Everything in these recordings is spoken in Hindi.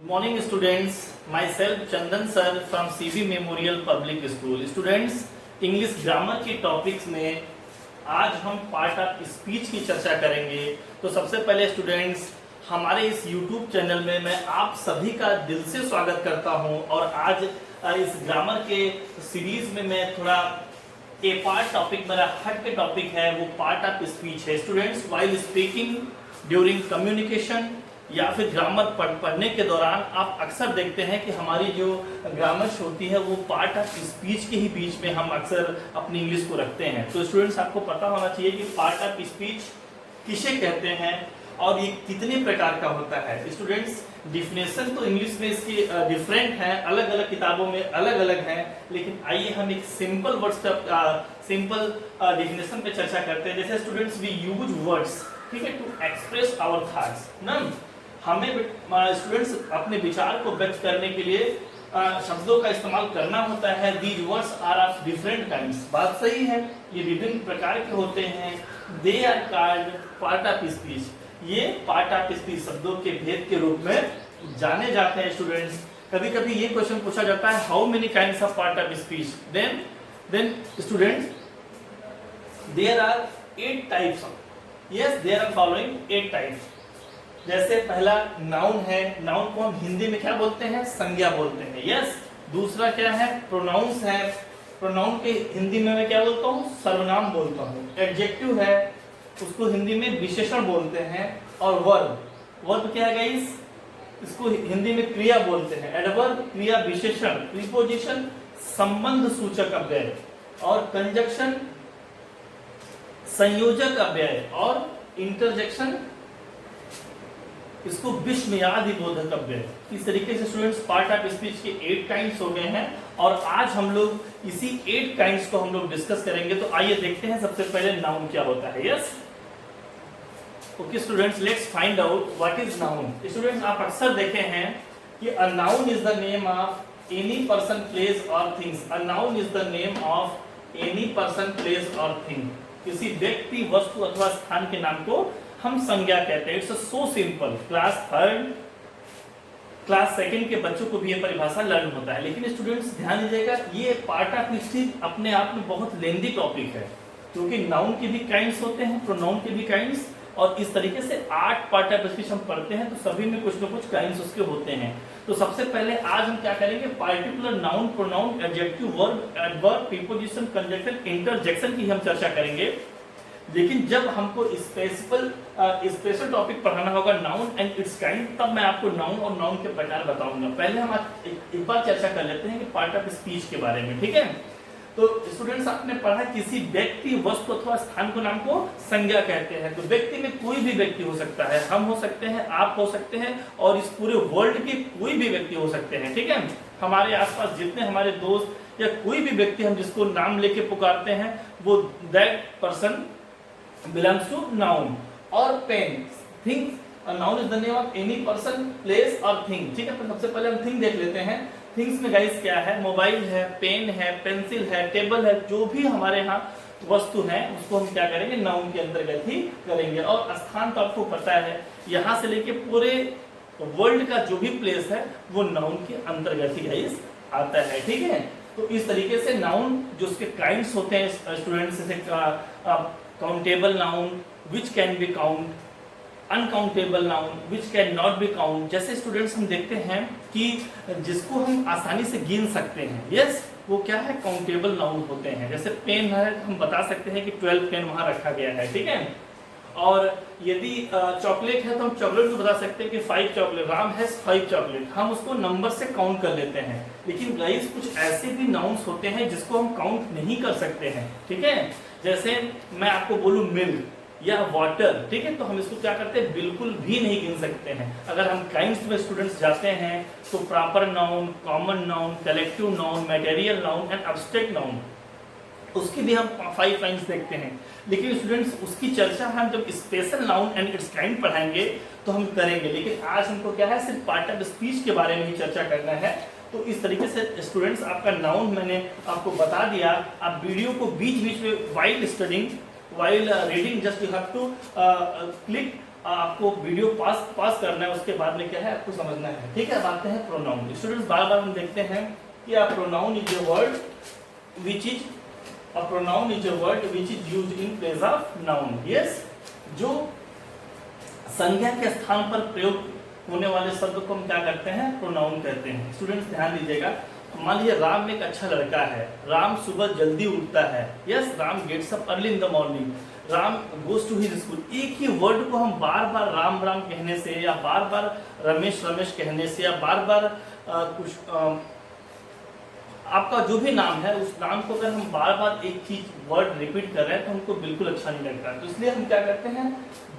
Good morning students, myself Chandan sir from CB Memorial Public School. Students, English grammar के टॉपिक्स में आज हम पार्ट ऑफ स्पीच की चर्चा करेंगे। तो सबसे पहले स्टूडेंट्स, हमारे इस YouTube चैनल में मैं आप सभी का दिल से स्वागत करता हूं और आज इस ग्रामर के सीरीज में मैं थोड़ा ए पार्ट टॉपिक मेरा हट के टॉपिक है, वो पार्ट ऑफ स्पीच है। Students, while speaking during communication या फिर ग्रामर पढ़ने के दौरान आप अक्सर देखते हैं कि हमारी जो ग्रामर्स होती है वो पार्ट ऑफ स्पीच के ही बीच में हम अक्सर अपनी इंग्लिश को रखते हैं। तो स्टूडेंट्स, आपको पता होना चाहिए कि पार्ट ऑफ स्पीच किसे कहते हैं और ये कितने प्रकार का होता है। स्टूडेंट्स, डिफिनेशन तो इंग्लिश में इसकी डिफरेंट है, अलग अलग किताबों में अलग अलग है, लेकिन आइए हम एक सिंपल वर्ड्स सिंपल डिफिनेशन पे चर्चा करते हैं। जैसे स्टूडेंट्स, वी यूज वर्ड्स, ठीक है, टू एक्सप्रेस आवर थॉट्स ना। हमें स्टूडेंट्स अपने विचार को व्यक्त करने के लिए शब्दों का इस्तेमाल करना होता है। These words are of different kinds. बात सही है, ये विभिन्न प्रकार के होते हैं। They are called part of speech. ये पार्ट ऑफ स्पीच शब्दों के भेद के रूप में जाने जाते हैं। स्टूडेंट्स, कभी कभी ये क्वेश्चन पूछा जाता है, how many kinds of part of speech? Then students, there are 8 types of, yes, there are following 8 types. जैसे पहला नाउन है। नाउन को हम हिंदी में क्या बोलते हैं? संज्ञा बोलते हैं, यस। दूसरा क्या है? प्रोनाउंस है। प्रोनाउन के हिंदी में मैं क्या बोलता हूँ? सर्वनाम बोलता हूँ। एडजेक्टिव है, उसको हिंदी में विशेषण बोलते हैं। और वर्ब, वर्ब क्या है गाइस? इसको हिंदी में क्रिया बोलते हैं। एडवर्ब क्रिया विशेषण, प्रीपोजिशन संबंध सूचक अव्यय, और कंजक्शन संयोजक अव्यय, और इंटरजेक्शन इसको विस्मयादि बोधक अव्यय। इस तरीके से स्टूडेंट्स पार्ट ऑफ स्पीच के 8 काइंड्स हो गए हैं और आज हम लोग इसी 8 काइंड्स को हम लोग डिस्कस करेंगे। तो आइए देखते हैं सबसे पहले नाउन क्या होता है। Yes, okay students, let's find out what is noun. Students, आप अक्सर देखे हैं कि a noun is the name of any person, place और things. A noun is the name of any person, place और थिंग। किसी व्यक्ति, वस्तु अथवा स्थान के नाम को हम संज्ञा कहते हैं। It's so simple. Class 3, class 2 के बच्चों को भी ये परिभाषा लर्न होता है। लेकिन स्टूडेंट्स ध्यान दीजिएगा, ये पार्ट ऑफ स्पीच अपने आप में बहुत लेंदी टॉपिक है, क्योंकि नाउन के भी काइंड्स होते हैं, प्रोनाउन के भी काइंड्स, और इस तरीके से 8 पार्ट ऑफ स्पीच हम पढ़ते हैं, तो सभी में कुछ न कुछ काइंड्स उसके होते हैं। तो सबसे पहले आज हम क्या करेंगे? Particular noun, pronoun, adjective, verb, adverb, preposition, conjunction, interjection की हम चर्चा करेंगे। लेकिन जब हमको स्पेशल टॉपिक पढ़ाना होगा, नाउन एंड इट्स काइंड, तब मैं आपको नाउन और नाउन के प्रकार बताऊंगा। पहले हम एक बार चर्चा कर लेते हैं कि पार्ट ऑफ स्पीच के बारे में, ठीक है। तो स्टूडेंट्स, आपने पढ़ा किसी व्यक्ति, वस्तु अथवा स्थान को नाम को संज्ञा कहते हैं। तो व्यक्ति में कोई भी व्यक्ति हो सकता है, हम हो सकते हैं, आप हो सकते हैं, और इस पूरे वर्ल्ड के कोई भी व्यक्ति हो सकते हैं, ठीक है। हमारे आसपास जितने हमारे दोस्त या कोई भी व्यक्ति हम जिसको नाम लेके पुकारते हैं, वो that person belongs to noun। और pen, things, a noun is the name of any person, place और thing, ठीक है। तो सबसे पहले हम थिंग देख लेते हैं। थिंग्स में गाइस क्या है? मोबाइल है, पेन है, पेंसिल है, टेबल है, जो भी हमारे यहाँ वस्तु है उसको हम क्या करेंगे? नाउन के अंतर्गत ही करेंगे। और स्थान तो आपको पता है, यहाँ से लेके पूरे वर्ल्ड का जो भी प्लेस है वो नाउन के अंतर्गत ही गाइस आता है, ठीक है। तो इस तरीके से नाउन जो उसके काइंड्स होते हैं स्टूडेंट्स, जैसे countable noun which can be count, uncountable noun which can not be count. जैसे स्टूडेंट्स हम देखते हैं कि जिसको हम आसानी से गिन सकते हैं, यस, वो क्या है? काउंटेबल नाउन होते हैं। जैसे पेन है, हम बता सकते हैं कि 12 पेन वहां रखा गया है, ठीक है। और यदि चॉकलेट है तो हम चॉकलेट को बता सकते हैं कि 5 चॉकलेट, राम हैज 5 चॉकलेट, हम उसको नंबर से काउंट कर लेते हैं। लेकिन गाइस, कुछ ऐसे भी नाउन्स होते हैं जिसको हम काउंट नहीं कर सकते हैं, ठीक है। जैसे मैं आपको बोलूं मिल्क या वाटर, ठीक है, तो हम इसको क्या करते हैं? बिल्कुल भी नहीं गिन सकते हैं। अगर हम काइंड्स में स्टूडेंट्स जाते हैं तो proper noun, common noun, collective noun, material noun and abstract noun, उसकी भी हम 5 काइंड्स देखते हैं। लेकिन स्टूडेंट्स, उसकी चर्चा हम जब special noun and it's kind पढ़ाएंगे तो हम करेंगे। लेकिन आज हमको क्या है? सिर्फ पार्ट ऑफ स्पीच के बारे में ही चर्चा करना है। तो इस तरीके से स्टूडेंट्स, आपका नाउन मैंने आपको बता दिया। आप वीडियो को बीच बीच में while studying, while reading, just you have to click आपको वीडियो पास करना है, उसके बाद में क्या है आपको समझना है, ठीक है। अब आते हैं प्रोनाउन। स्टूडेंट्स बार बार हम देखते हैं कि a pronoun is a word which is used in place of noun. Yes, जो संज्ञा के स्थान पर प्रयोग होने वाले शब्द को हम क्या करते हैं, प्रोनाउन कहते हैं। स्टूडेंट्स ध्यान दीजिएगा, मान लीजिए राम एक अच्छा लड़का है, राम सुबह जल्दी उठता है। Yes, Ram gets up early in the morning, Ram goes to his school. एक ही वर्ड को हम बार बार राम राम कहने से, या बार बार रमेश रमेश कहने से, या बार बार आपका जो भी नाम है उस नाम को अगर हम बार बार एक चीज वर्ड रिपीट कर रहे हैं तो हमको बिल्कुल अच्छा नहीं लगता। तो इसलिए हम क्या करते हैं,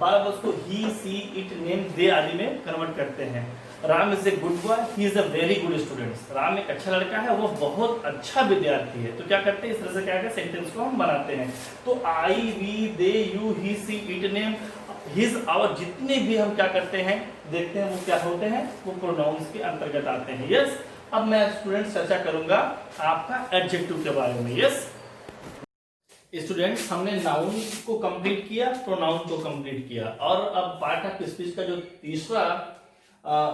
बार बार उसको ही, सी, इट, नेम, दे आदि में कन्वर्ट करते हैं। Ram is a good boy, he is a very good student. Ram एक अच्छा लड़का है, वो बहुत अच्छा विद्यार्थी है। तो क्या करते हैं, इस तरह से क्या करते हैं, सेंटेंस को हम बनाते हैं। तो I, we, they, you, he, she, it, them, his, our, जितने भी हम क्या करते हैं देखते हैं वो क्या होते हैं, वो प्रोनाउंस के अंतर्गत आते हैं। यस, अब मैं स्टूडेंट चर्चा करूंगा आपका एडजेक्टिव के बारे में। यस स्टूडेंट्स, हमने नाउन को कंप्लीट किया, प्रोनाउन को कंप्लीट किया, और अब पार्ट ऑफ स्पीच का जो तीसरा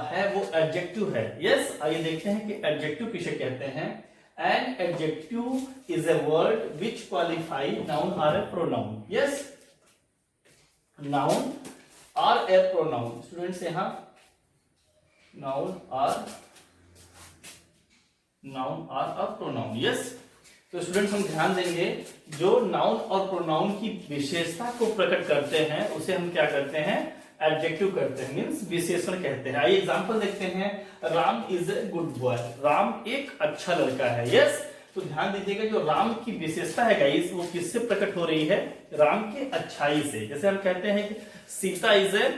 है वो एडजेक्टिव है। यस, आइए देखते हैं कि एडजेक्टिव किसे कहते हैं। An adjective is a word which qualify noun और ए प्रोनाउन। यस, नाउन और ए प्रोनाउन। स्टूडेंट्स यहां नाउन और अ प्रोनाउन। यस, तो स्टूडेंट्स हम ध्यान देंगे, जो नाउन और प्रोनाउन की विशेषता को प्रकट करते हैं उसे हम क्या करते हैं, एडजेक्टिव करते हैं, मींस विशेषण कहते हैं। आइए एग्जांपल देखते हैं। Ram is a good boy, Ram एक अच्छा लड़का है। यस, तो ध्यान दीजिएगा, जो राम की विशेषता है गाइस वो किससे प्रकट हो रही है, राम के अच्छाई से। जैसे हम कहते हैं कि Sita is a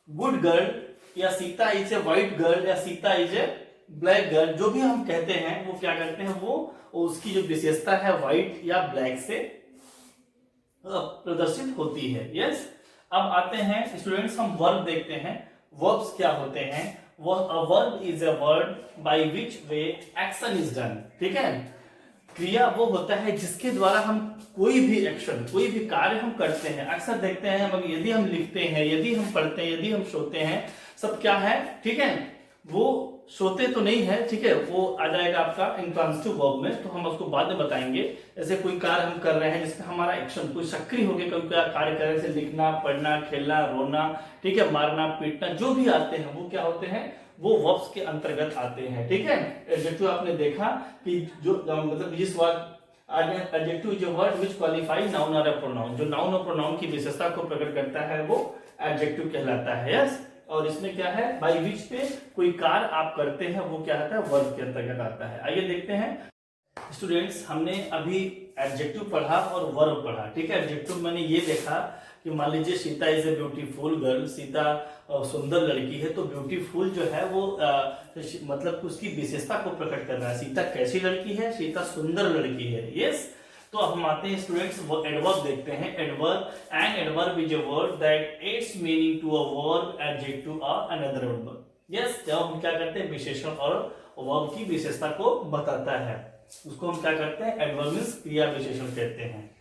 good girl, या Sita is a white girl, या Sita is a black girl, जो भी हम कहते हैं वो क्या करते हैं, वो उसकी जो विशेषता है व्हाइट या ब्लैक से प्रदर्शित होती है। यस, अब आते हैं स्टूडेंट्स, हम वर्ब देखते हैं। वर्ब्स क्या होते हैं, verb is a word by which way action is done. ठीक है, क्रिया वो होता है जिसके द्वारा हम कोई भी एक्शन, कोई भी कार्य हम करते हैं। अक्सर देखते हैं हम, यदि हम लिखते हैं, यदि हम पढ़ते हैं, यदि हम सोते हैं, सब क्या है, ठीक है, वो सोते तो नहीं है, ठीक है, वो आ जाएगा आपका इंट्रांसिटिव वर्ब में, तो हम उसको बाद में बताएंगे। जैसे कोई कार्य हम कर रहे हैं जिसमें हमारा एक्शन, कोई सक्रिय होकर कोई कार्य कर रहे हैं, लिखना, पढ़ना, खेलना, रोना, ठीक है, मारना, पीटना, जो भी आते हैं वो क्या होते हैं, वो वर्ब्स के अंतर्गत आते हैं। ठीक है, एडजेक्टिव आपने देखा कि जो मतलब जिस word adjective is a word which qualify noun और प्रोनाउन, जो नाउन और प्रोनाउन की विशेषता को प्रकट करता है वो एडजेक्टिव कहलाता है। यस, और इसमें क्या है, बाय विच पे कोई कार्य आप करते हैं वो क्या होता है, वर्ब के अंतर्गत आता है। आइए देखते हैं स्टूडेंट्स, हमने अभी एडजेक्टिव पढ़ा और वर्ब पढ़ा। ठीक है, एडजेक्टिव मैंने ये देखा कि मान लीजिए Sita is a beautiful girl, Sita सुंदर लड़की है, तो ब्यूटीफुल जो है वो मतलब उसकी विशेषता को प्रकट कर रहा है। सीता कैसी लड़की है, सीता सुंदर लड़की है। यस, तो अब हम आते हैं स्टूडेंट्स, वो एडवर्ब देखते हैं। Adverb, an adverb is a word that adds meaning to a verb, adjective और अनदर वर्ब। यस, जब हम क्या करते हैं, विशेषण और वर्ब की विशेषता को बताता है, उसको हम क्या करते हैं, एडवर्ब मींस क्रिया विशेषण कहते हैं।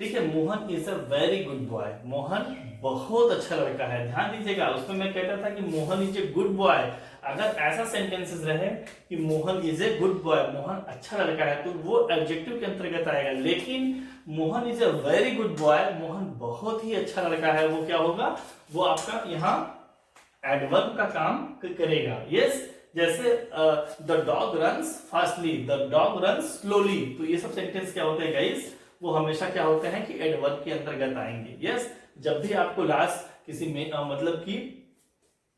ठीक है, Mohan is a very good boy, Mohan बहुत अच्छा लड़का है। ध्यान दीजिएगा, उसमें मैं कहता था कि Mohan is a good boy. अगर ऐसा सेंटेंसेस रहे कि Mohan is a good boy, Mohan अच्छा लड़का है, तो वो एडजेक्टिव के अंतर्गत आएगा। लेकिन Mohan is a very good boy, Mohan बहुत ही अच्छा लड़का है, वो क्या होगा, वो आपका यहाँ एडवर्ब का काम करेगा। यस, जैसे the dog runs fastly, the dog runs slowly, तो ये सब सेंटेंस क्या होते हैं गाइस, वो हमेशा क्या होते हैं कि एडवर्ब के अंतर्गत आएंगे। यस, जब भी आपको लास्ट किसी में मतलब कि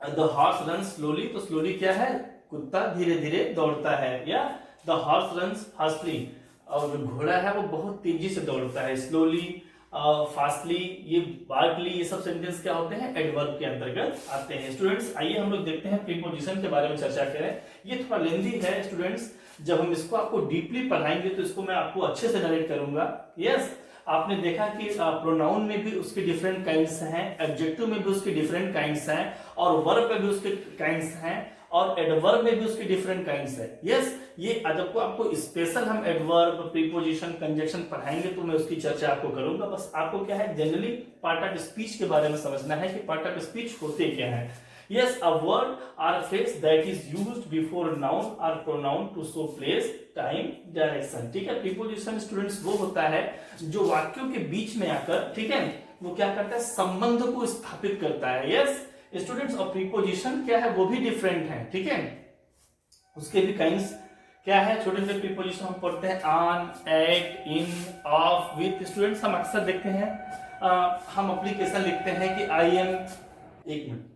द हॉर्स रन्स स्लोली, तो स्लोली क्या है, कुत्ता धीरे धीरे दौड़ता है, या द हॉर्स रन्स फास्टली, और जो घोड़ा है वो बहुत तेजी से दौड़ता है। स्लोली, फास्टली, ये बार्कली, ये सब सेंटेंस क्या होते हैं, एडवर्ब के अंतर्गत आते हैं। स्टूडेंट्स आइए हम लोग देखते हैं प्रीपोजिशन के बारे में चर्चा करें। ये थोड़ा लेंथी है स्टूडेंट्स, जब हम इसको आपको डीपली पढ़ाएंगे तो इसको मैं आपको अच्छे से नरेट करूंगा। यस, आपने देखा कि प्रोनाउन में भी उसके डिफरेंट काइंड्स हैं, एडजेक्टिव में भी उसके डिफरेंट काइंड्स हैं, और वर्ब में भी उसके काइंड्स हैं, और एडवर्ब में भी उसकी डिफरेंट काइंड्स है। यस, ये जब आपको स्पेशल हम एडवर्ब, प्रीपोजिशन, कंजक्शन पढ़ाएंगे तो मैं उसकी चर्चा आपको करूंगा। बस आपको क्या है, जनरली पार्ट ऑफ स्पीच के बारे में समझना है कि पार्ट ऑफ स्पीच होते क्या है। Yes, a word or a phrase that is used before noun or pronoun to show place, time, direction। ठीक है, प्रीपोजिशन स्टूडेंट्स वो होता है जो वाक्यों के बीच में आकर, ठीक है, वो क्या करता है, संबंध को स्थापित करता है। यस स्टूडेंट्स, और प्रीपोजिशन क्या है वो भी डिफरेंट है। ठीक है, उसके भी काइंड्स क्या है, छोटे छोटे प्रीपोजिशन हम पढ़ते हैं, on, at, in, of, with. Students हम अक्सर देखते हैं, हम एप्लीकेशन लिखते हैं कि आई एम, एक minute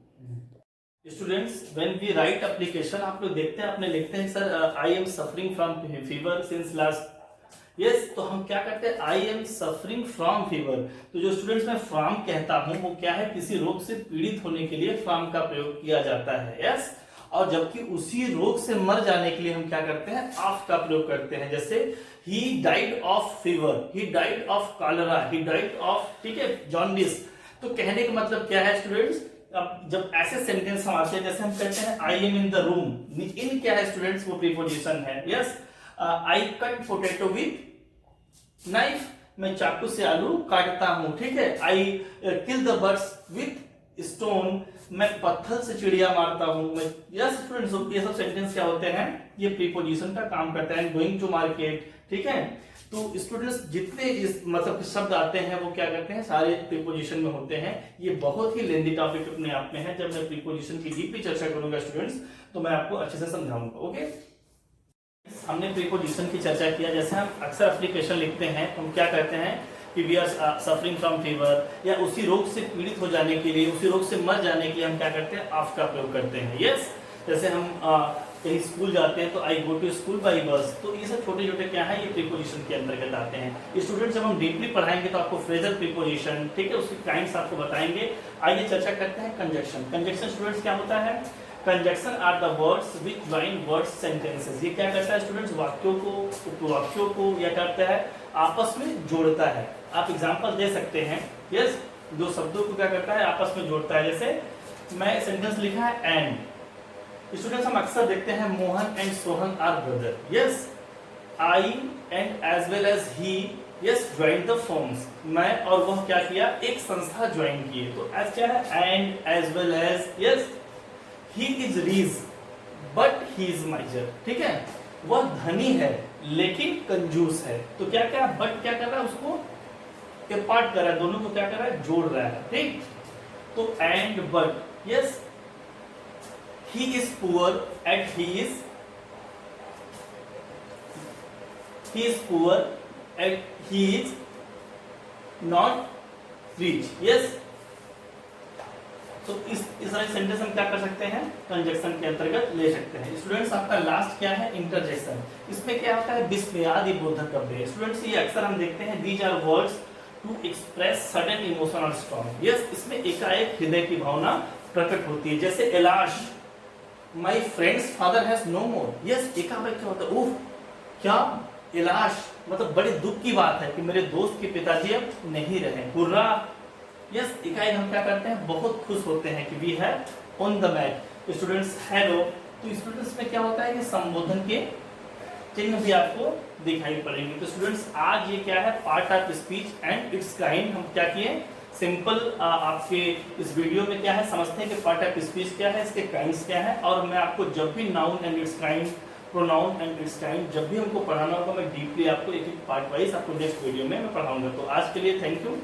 students, when we write application, आप लोग देखते हैं, अपने लिखते हैं sir I am suffering from fever since last. Yes, तो हम क्या करते हैं, I am suffering from fever. तो जो स्टूडेंट्स मैं फ्रॉम कहता हूं वो क्या है, किसी रोग से पीड़ित होने के लिए फ्रॉम का प्रयोग किया जाता है। यस, और जबकि उसी रोग से मर जाने के लिए हम क्या करते हैं, ऑफ का प्रयोग करते हैं। जैसे he died of fever, he died of cholera, he died of, ठीक है, जॉन्डिस। तो कहने का मतलब क्या है स्टूडेंट्स, अब जब ऐसे सेंटेंस हम आते हैं, जैसे हम कहते हैं I am in the room, in क्या है स्टूडेंट्स, वो प्रीपोजिशन है। Yes, I cut potato with knife, मैं चाकू से आलू काटता हूं। ठीक है, I kill the birds with stone, मैं पत्थर से चिड़िया मारता हूं मैं। यस स्टूडेंट्स, ये सब सेंटेंस क्या होते हैं, ये प्रीपोजिशन का काम करता है। गोइंग टू मार्केट, ठीक है, तो स्टूडेंट्स जितने इस मतलब शब्द आते हैं वो क्या करते हैं, सारे प्रीपोजिशन में होते हैं। ये बहुत ही लेंदी टॉपिक अपने आप में है, जब मैं प्रीपोजिशन की डीपली चर्चा करूंगा स्टूडेंट्स तो मैं आपको अच्छे से समझाऊंगा। ओके, हमने प्रीपोजिशन की चर्चा किया। जैसे हम अक्सर एप्लीकेशन लिखते हैं, हम क्या कहते हैं कि we are suffering from fever, या उसी रोग से पीड़ित हो जाने के लिए, उसी रोग से मर जाने के लिए हम क्या करते हैं, ऑफ का प्रयोग करते हैं। यस, जैसे हम कहीं स्कूल जाते हैं तो I go to school by bus. तो ये सब छोटे छोटे क्या है, ये प्रीपोजिशन के अंतर्गत आते हैं। स्टूडेंट जब हम डीपली पढ़ाएंगे तो आपको फ्रेजल प्रीपोजिशन, ठीक है, उसके काइंड्स आपको बताएंगे। आइए चर्चा करते हैं कंजक्शन। कंजक्शन स्टूडेंट्स क्या होता है, conjunction are the words which join words sentences. ये क्या करता है स्टूडेंट्स, वाक्यों को, उपवाक्यों को यह करता है, आपस में जोड़ता है। आप एग्जांपल दे सकते हैं। यस, दो शब्दों को क्या करता है, आपस में जोड़ता है। जैसे मैं सेंटेंस लिखा है एंड, स्टूडेंट्स हम अक्सर देखते हैं Mohan and Sohan are brother. Yes, I and as well as he, yes, join the firms. मैं और वह क्या किया, एक संस्था ज्वाइन किए। तो एज क्या है, and as well as. Yes, he is rich but he is miser. ठीक है, वह धनी है लेकिन कंजूस है। तो क्या क्या, बट क्या कर रहा है, उसको पार्ट कर रहा है, दोनों को क्या कर रहा है, जोड़ रहा है। ठीक, तो and but. Yes, he is poor and he is poor and he is not rich। yes, तो इस सारे सेंटेंस हम क्या कर सकते हैं, कंजक्शन के अंतर्गत ले सकते हैं। स्टूडेंट्स आपका लास्ट क्या है, इंटरजेक्शन। इसमें क्या होता है, विस्मयादि बोधक शब्द। स्टूडेंट्स ये अक्सर हम देखते हैं, these are words to express sudden emotion और स्ट्रॉन्ग। यस, इसमें एकाएक हृदय की भावना प्रकट होती है। जैसे alas, my friend's father has no more. Yes, एकाएक क्या होता है, उफ, क्या, इलाश, मतलब बड़े दुख की बात है कि मेरे दोस्त के पिताजी अब नहीं रहे। हुर्रा, यस, एकाएक हम क्या करते हैं, बहुत खुश होते हैं कि we have on the match. Students hello, तो स्टूडेंट्स में क्या होता है कि संबोधन के चिन्ह भी आपको दिखाई पड़ेंगे। तो स्टूडेंट्स आज ये क्या है, part of speech and it's kind हम क्या किए, सिंपल आपके इस वीडियो में क्या है समझते हैं कि पार्ट ऑफ स्पीच क्या है, इसके काइंड्स क्या है। और मैं आपको जब भी noun and it's kind, pronoun and it's kind जब भी हमको पढ़ाना होगा, मैं डीपली आपको एक एक पार्ट वाइज आपको नेक्स्ट वीडियो में मैं पढ़ाऊंगा। तो आज के लिए थैंक यू।